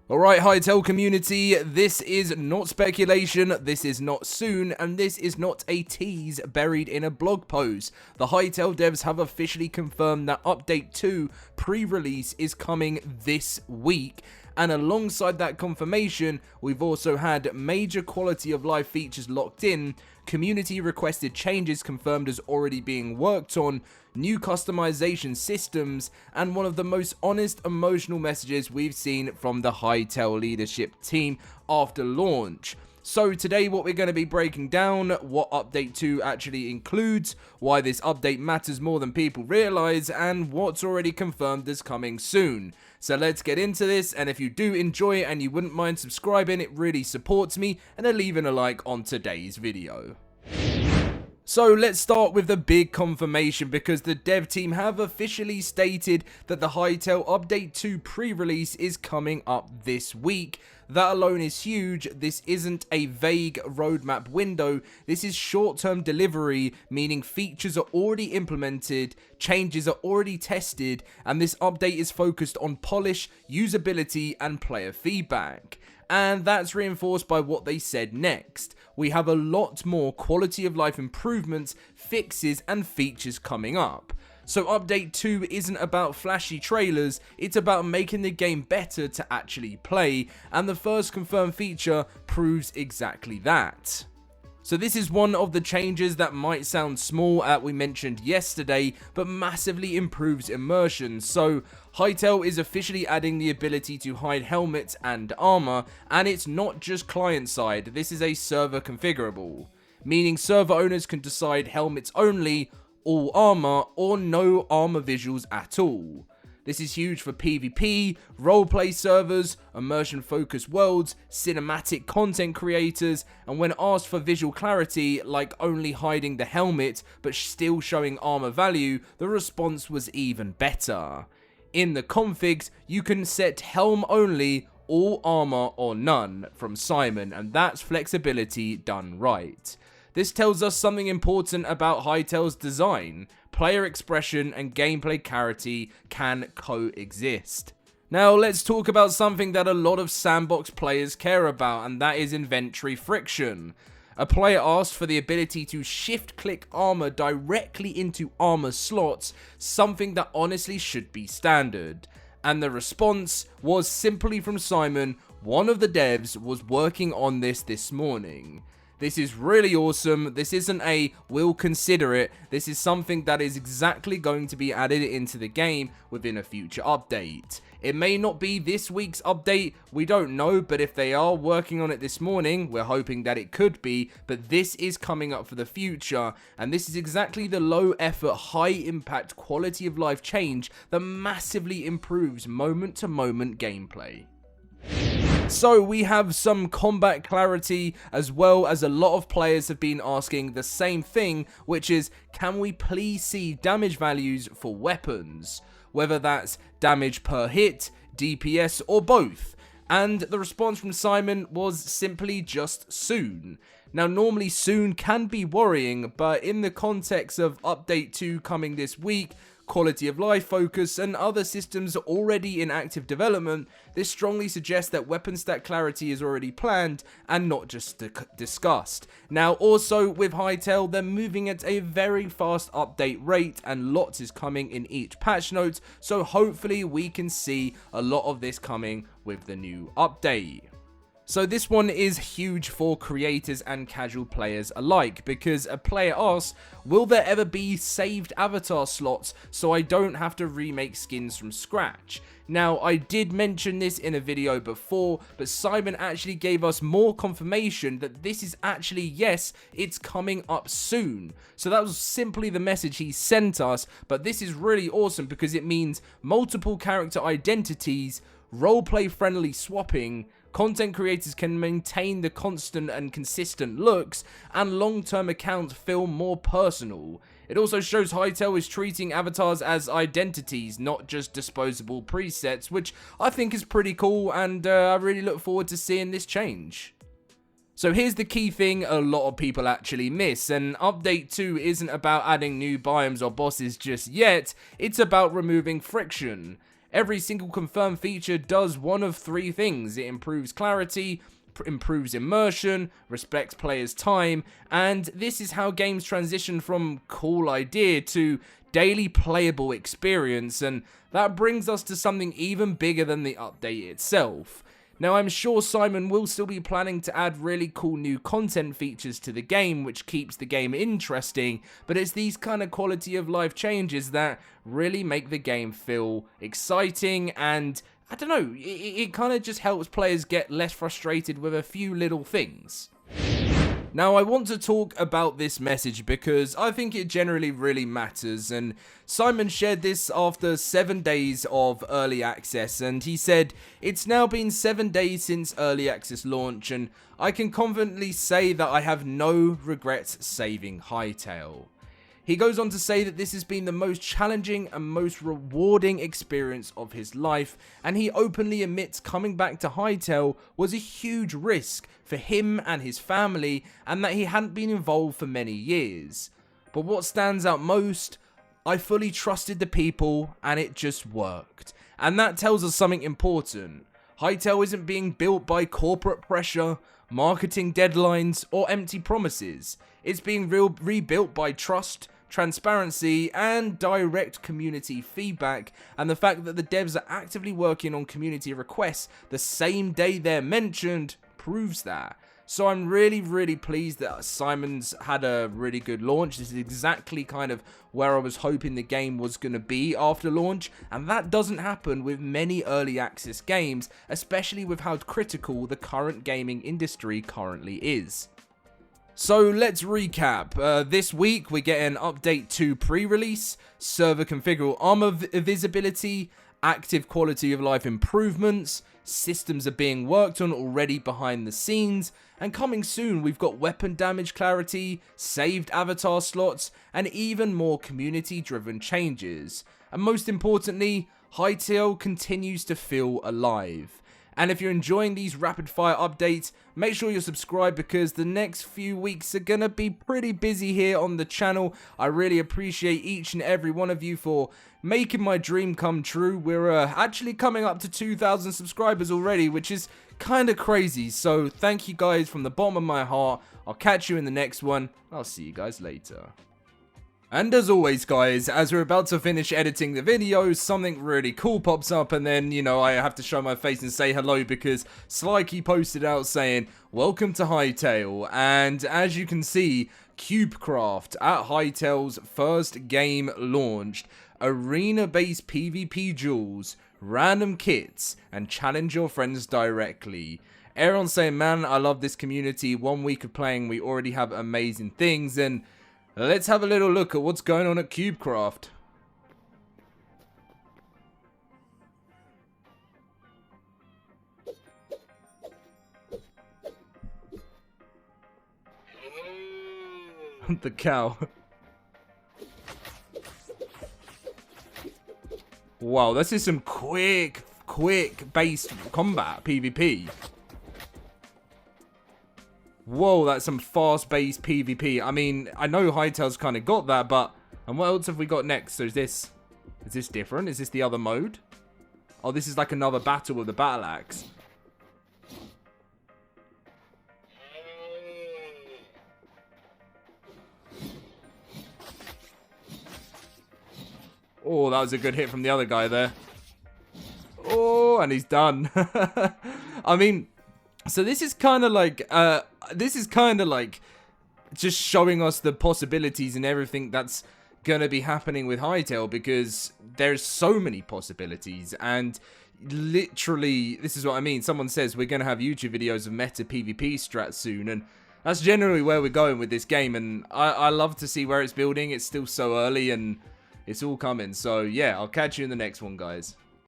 Alright, Hytale community, this is not speculation, this is not soon, and this is not a tease buried in a blog post. The Hytale devs have officially confirmed that Update 2 pre-release is coming this week, and alongside that confirmation, we've also had major quality of life features locked in, community requested changes confirmed as already being worked on, new customization systems, and one of the most honest emotional messages we've seen from the Hytale leadership team after launch. So today what we're going to be breaking down, what Update 2 actually includes, why this update matters more than people realize, and what's already confirmed is coming soon. So let's get into this, and if you do enjoy it and you wouldn't mind subscribing, it really supports me, and then leaving a like on today's video. So let's start with the big confirmation, because the dev team have officially stated that the Hytale Update 2 pre-release is coming up this week. That alone is huge. This isn't a vague roadmap window, this is short-term delivery, meaning features are already implemented, changes are already tested, and this update is focused on polish, usability, and player feedback. And that's reinforced by what they said next. We have a lot more quality of life improvements, fixes, and features coming up. So Update 2 isn't about flashy trailers, it's about making the game better to actually play, and the first confirmed feature proves exactly that. So this is one of the changes that might sound small that we mentioned yesterday, but massively improves immersion. So Hytale is officially adding the ability to hide helmets and armor, and it's not just client side, this is a server configurable, meaning server owners can decide helmets only, all armor, or no armor visuals at all. This is huge for PvP, roleplay servers, immersion-focused worlds, cinematic content creators, and when asked for visual clarity, like only hiding the helmet but still showing armor value, the response was even better. In the configs, you can set Helm only, all armor or none from Simon, and that's flexibility done right. This tells us something important about Hytale's design. Player expression and gameplay clarity can coexist. Now let's talk about something that a lot of sandbox players care about, and that is inventory friction. A player asked for the ability to shift-click armor directly into armor slots, something that honestly should be standard. And the response was simply from Simon, one of the devs was working on this morning. This is really awesome. This isn't a we'll consider it. This is something that is exactly going to be added into the game within a future update. It may not be this week's update, we don't know, but if they are working on it this morning, we're hoping that it could be, but this is coming up for the future, and this is exactly the low effort, high impact quality of life change that massively improves moment to moment gameplay. So we have some combat clarity, as well as a lot of players have been asking the same thing, which is, can we please see damage values for weapons? Whether that's damage per hit, DPS, or both. And the response from Simon was simply just soon. Now normally soon can be worrying, but in the context of Update 2 coming this week, quality of life focus, and other systems already in active development, this strongly suggests that weapon stat clarity is already planned and not just discussed. Now also with Hytale, they're moving at a very fast update rate and lots is coming in each patch note, so hopefully we can see a lot of this coming with the new update. So this one is huge for creators and casual players alike, because a player asks, will there ever be saved avatar slots so I don't have to remake skins from scratch? Now I did mention this in a video before, but Simon actually gave us more confirmation that this is actually, yes, it's coming up soon. So that was simply the message he sent us, but this is really awesome because it means multiple character identities, roleplay friendly swapping, content creators can maintain the constant and consistent looks, and long-term accounts feel more personal. It also shows Hytale is treating avatars as identities, not just disposable presets, which I think is pretty cool, and I really look forward to seeing this change. So here's the key thing a lot of people actually miss, and Update 2 isn't about adding new biomes or bosses just yet, it's about removing friction. Every single confirmed feature does one of three things. It improves clarity, improves immersion, respects players' time, and this is how games transition from cool idea to daily playable experience, and that brings us to something even bigger than the update itself. Now, I'm sure Simon will still be planning to add really cool new content features to the game, which keeps the game interesting, but it's these kind of quality of life changes that really make the game feel exciting, and I don't know, it kind of just helps players get less frustrated with a few little things. Now, I want to talk about this message because I think it generally really matters, and Simon shared this after 7 days of early access, and he said, "It's now been 7 days since early access launch, and I can confidently say that I have no regrets saving Hytale." He goes on to say that this has been the most challenging and most rewarding experience of his life, and he openly admits coming back to Hytale was a huge risk for him and his family, and that he hadn't been involved for many years. But what stands out most, I fully trusted the people and it just worked. And that tells us something important. Hytale isn't being built by corporate pressure, marketing deadlines, or empty promises. It's being rebuilt by trust, transparency, and direct community feedback, and the fact that the devs are actively working on community requests the same day they're mentioned proves that. So I'm really pleased that Simon's had a really good launch. This is exactly kind of where I was hoping the game was going to be after launch, and that doesn't happen with many early access games, especially with how critical the current gaming industry currently is. So let's recap. This week we get an update to pre-release, server-configurable armor visibility, active quality of life improvements, systems are being worked on already behind the scenes, and coming soon we've got weapon damage clarity, saved avatar slots, and even more community-driven changes. And most importantly, Hytale continues to feel alive. And if you're enjoying these rapid fire updates, make sure you're subscribed because the next few weeks are gonna be pretty busy here on the channel. I really appreciate each and every one of you for making my dream come true. We're actually coming up to 2,000 subscribers already, which is kind of crazy. So thank you guys from the bottom of my heart. I'll catch you in the next one. I'll see you guys later. And as always guys, as we're about to finish editing the video, something really cool pops up, and then, you know, I have to show my face and say hello because Slikey posted out saying, "Welcome to Hytale," and as you can see, CubeCraft at Hytale's first game launched, arena-based PvP duels, random kits, and challenge your friends directly. Aaron saying, "Man, I love this community. 1 week of playing, we already have amazing things," and let's have a little look at what's going on at CubeCraft. The cow. Wow, this is some quick based combat PvP. Whoa, that's some fast-based PvP. I mean, I know Hytale's kind of got that, but... And what else have we got next? So is this different? Is this the other mode? Oh, this is like another battle with the battle axe. Oh, that was a good hit from the other guy there. Oh, and he's done. I mean... So this is kind of like, just showing us the possibilities and everything that's going to be happening with Hytale, because there's so many possibilities, and literally, this is what I mean. Someone says we're going to have YouTube videos of meta PvP strats soon, and that's generally where we're going with this game, and I love to see where it's building. It's still so early, and it's all coming. So yeah, I'll catch you in the next one, guys.